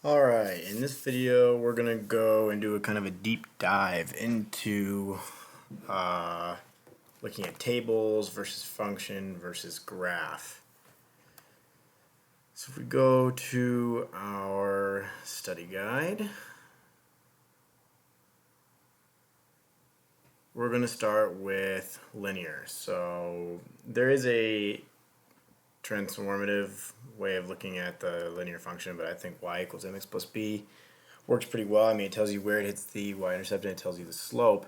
Alright, in this video we're going to go and do a kind of a deep dive into looking at tables versus function versus graph. So if we go to our study guide, we're going to start with linear. So there is a transformative way of looking at the linear function, but I think y equals mx plus b works pretty well. I mean, it tells you where it hits the y-intercept and it tells you the slope.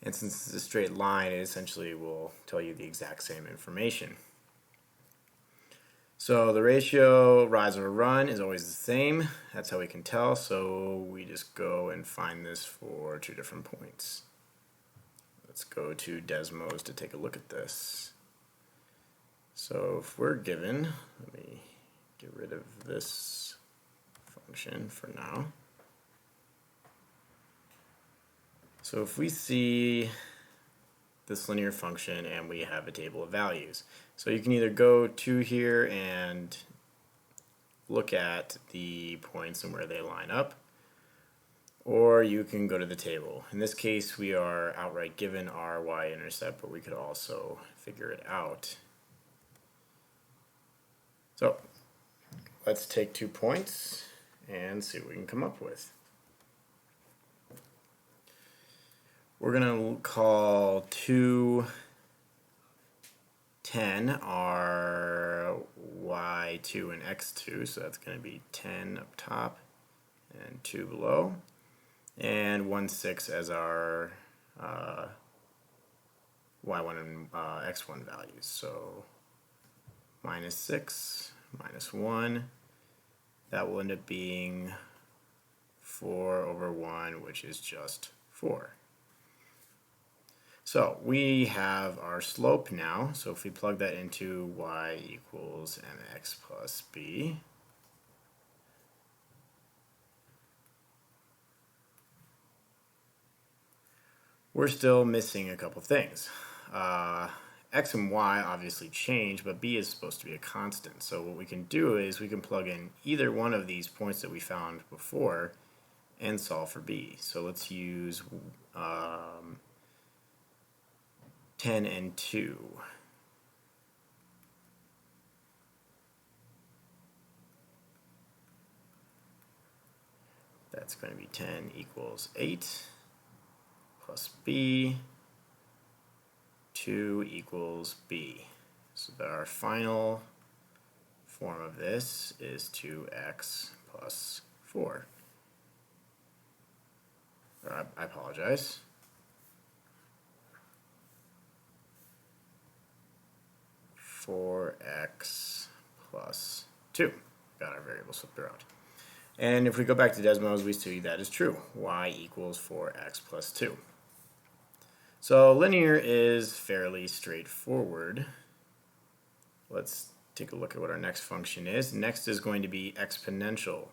And since it's a straight line, it essentially will tell you the exact same information. So the ratio rise over run is always the same. That's how we can tell. So we just go and find this for two different points. Let's go to Desmos to take a look at this. So if we're given, let me get rid of this function for now. So if we see this linear function and we have a table of values, so you can either go to here and look at the points and where they line up, or you can go to the table. In this case, we are outright given our y-intercept, but we could also figure it out. So let's take 2 points and see what we can come up with. We're going to call 2, 10 our y2 and x2, so that's going to be 10 up top and 2 below, and 1, 6 as our y1 and x1 values. So minus 6, minus 1, that will end up being 4 over 1, which is just 4. So we have our slope now, so if we plug that into y equals mx plus b, we're still missing a couple things. X and y obviously change, but b is supposed to be a constant. So what we can do is we can plug in either one of these points that we found before and solve for b. So let's use 10 and 2. That's going to be 10 equals 8 plus b, 2 equals b. So that our final form of this is 2x plus 4. I apologize. (4x plus 2). Got our variables flipped around. And if we go back to Desmos, we see that is true. Y equals 4x plus 2. So linear is fairly straightforward. Let's take a look at what our next function is. Next is going to be exponential.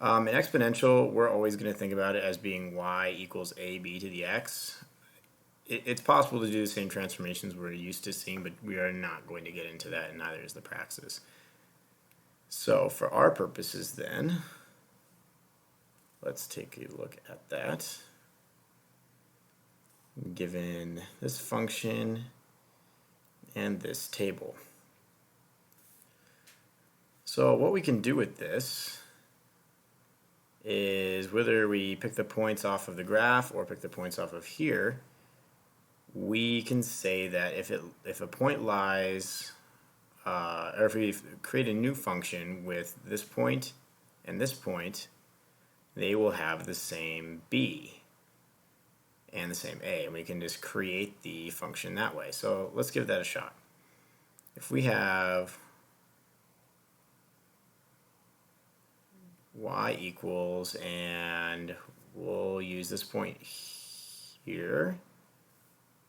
In exponential, we're always going to think about it as being y equals ab to the x. It's possible to do the same transformations we're used to seeing, but we are not going to get into that, and neither is the praxis. So for our purposes then, let's take a look at that. Given this function and this table. So what we can do with this is, whether we pick the points off of the graph or pick the points off of here, we can say that if a point lies, or if we create a new function with this point and this point, they will have the same b and the same a, and we can just create the function that way. So let's give that a shot. If we have y equals, and we'll use this point here.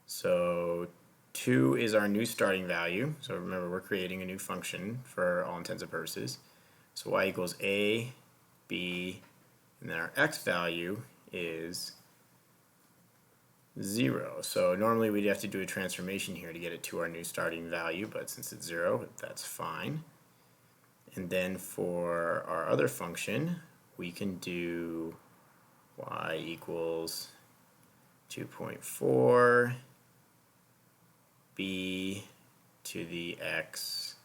So 2 is our new starting value. So remember, we're creating a new function for all intents and purposes. So y equals a, b, and then our x value is 0. So normally we'd have to do a transformation here to get it to our new starting value, but since it's 0, that's fine. And then for our other function, we can do y equals 2.4 b to the x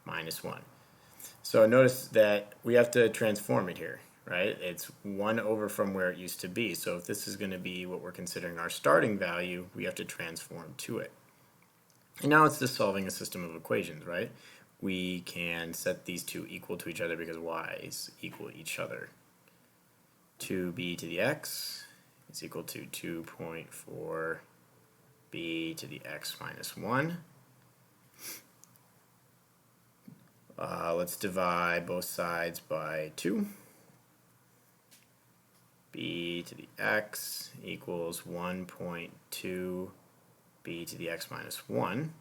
minus 1. So notice that we have to transform it here, right? It's 1 over from where it used to be. So if this is going to be what we're considering our starting value, we have to transform to it. And now it's just solving a system of equations, right? We can set these two equal to each other because y's equal each other. 2b to the x is equal to 2.4 b to the x minus 1. Let's divide both sides by 2. B to the x equals 1.2 b to the x minus 1.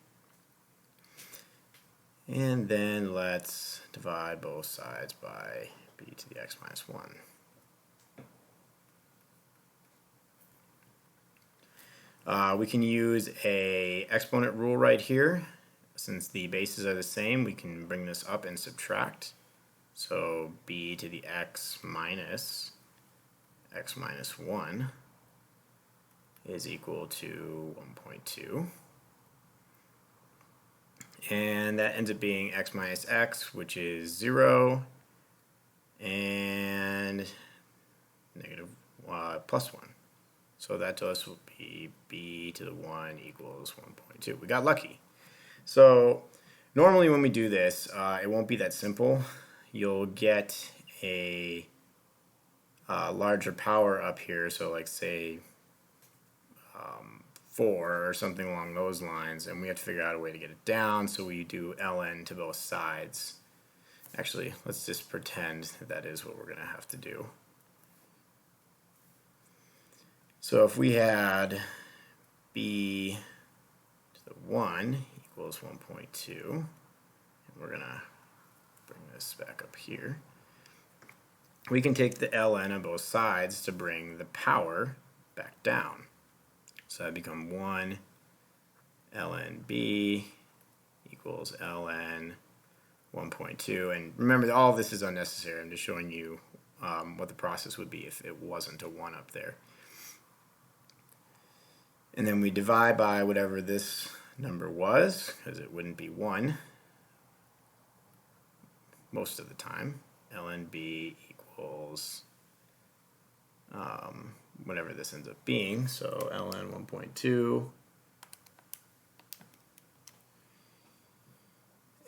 And then let's divide both sides by b to the x minus 1. We can use a exponent rule right here. Since the bases are the same, we can bring this up and subtract. So b to the x minus 1 is equal to 1.2. And that ends up being x minus x, which is 0, and negative plus 1. So that to us will be b to the 1 equals 1.2. We got lucky. So normally when we do this, it won't be that simple. You'll get a larger power up here, so like say 4 or something along those lines, and we have to figure out a way to get it down, so we do ln to both sides. Actually, let's just pretend that is what we're going to have to do. So if we had b to the 1 equals 1.2, and we're going to bring this back up here, we can take the ln on both sides to bring the power back down. So that become 1 ln b equals ln 1.2. And remember, all of this is unnecessary. I'm just showing you what the process would be if it wasn't a 1 up there. And then we divide by whatever this number was, because it wouldn't be 1 most of the time. ln b equals whatever this ends up being, so ln 1.2,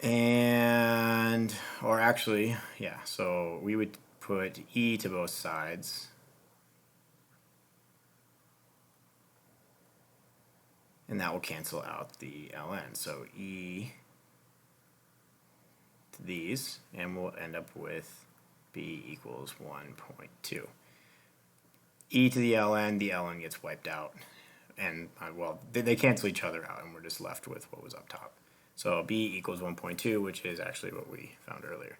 and, or actually, yeah, so we would put e to both sides, and that will cancel out the ln, so e to these, and we'll end up with b equals 1.2. E to the ln gets wiped out, and well, they cancel each other out, and we're just left with what was up top. So b equals 1.2, which is actually what we found earlier.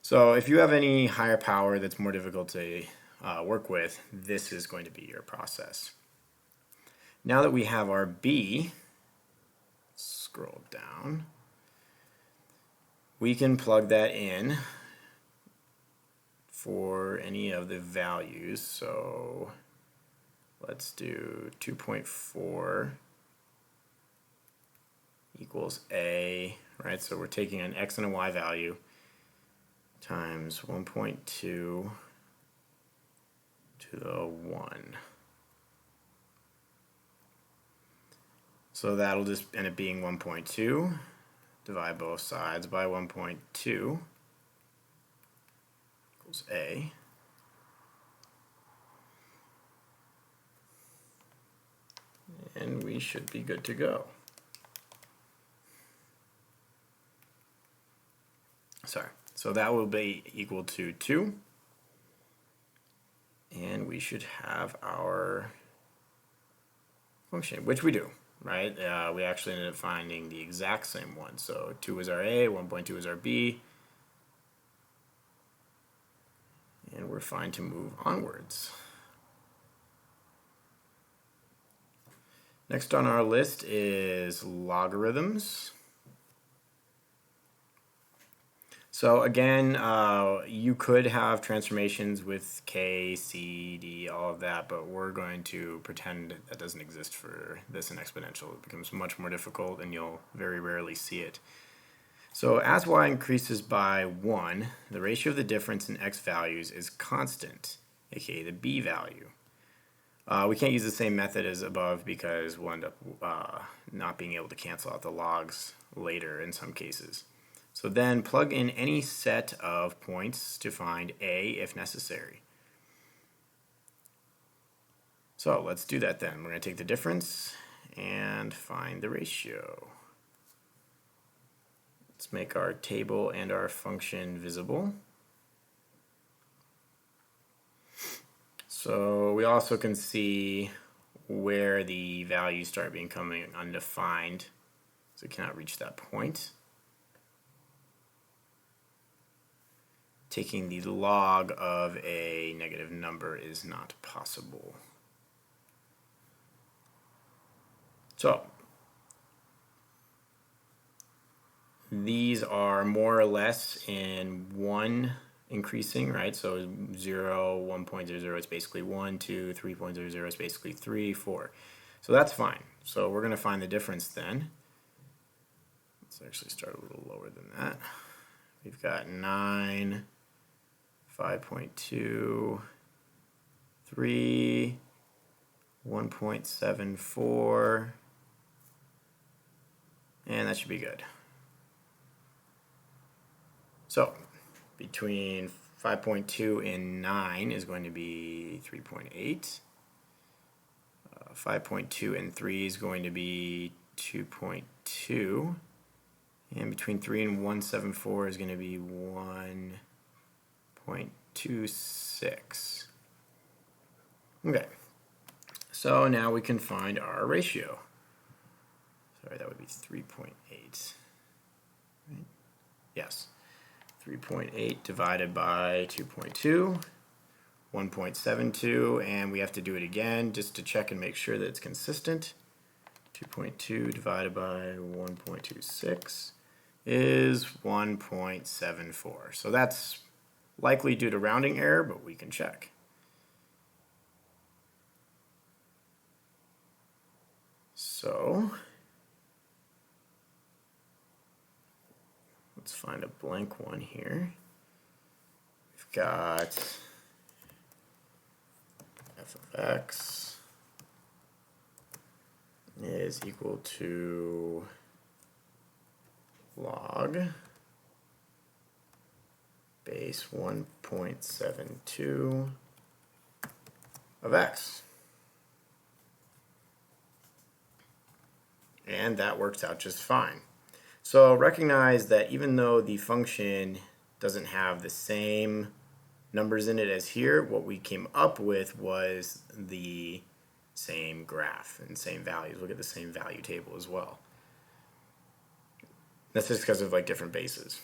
So if you have any higher power that's more difficult to work with, this is going to be your process. Now that we have our b, scroll down, we can plug that in for any of the values. So let's do 2.4 equals a, right? So we're taking an x and a y value times 1.2 to the 1. So that'll just end up being 1.2. Divide both sides by 1.2 equals a. And we should be good to go. Sorry. So that will be equal to 2. And we should have our function, which we do, right? We actually ended up finding the exact same one. So 2 is our a, 1.2 is our b. And we're fine to move onwards. Next on our list is logarithms. So again, you could have transformations with k, c, d, all of that, but we're going to pretend that doesn't exist for this in exponential. It becomes much more difficult and you'll very rarely see it. So as y increases by 1, the ratio of the difference in x values is constant, aka the b value. We can't use the same method as above because we'll end up not being able to cancel out the logs later in some cases. So then plug in any set of points to find a if necessary. So let's do that then. We're going to take the difference and find the ratio. Let's make our table and our function visible. So we also can see where the values start becoming undefined. So we cannot reach that point. Taking the log of a negative number is not possible. So these are more or less in 1 increasing, right? So 0, 1.00 is basically 1, 2, 3.00 is basically 3, 4. So that's fine. So we're going to find the difference then. Let's actually start a little lower than that. We've got 9, 5.2, 3, 1.74, and that should be good. So between 5.2 and 9 is going to be 3.8. 5.2 and 3 is going to be 2.2. And between 3 and 174 is going to be 1.26. Okay. So now we can find our ratio. Sorry, that would be 3.8. Right? Yes. 3.8 divided by 2.2, 1.72, and we have to do it again just to check and make sure that it's consistent. 2.2 divided by 1.26 is 1.74. So that's likely due to rounding error, but we can check. So let's find a blank one here. We've got f of x is equal to log base 1.72 of x. And that works out just fine. So recognize that even though the function doesn't have the same numbers in it as here, what we came up with was the same graph and same values. Look at the same value table as well. That's just because of like different bases.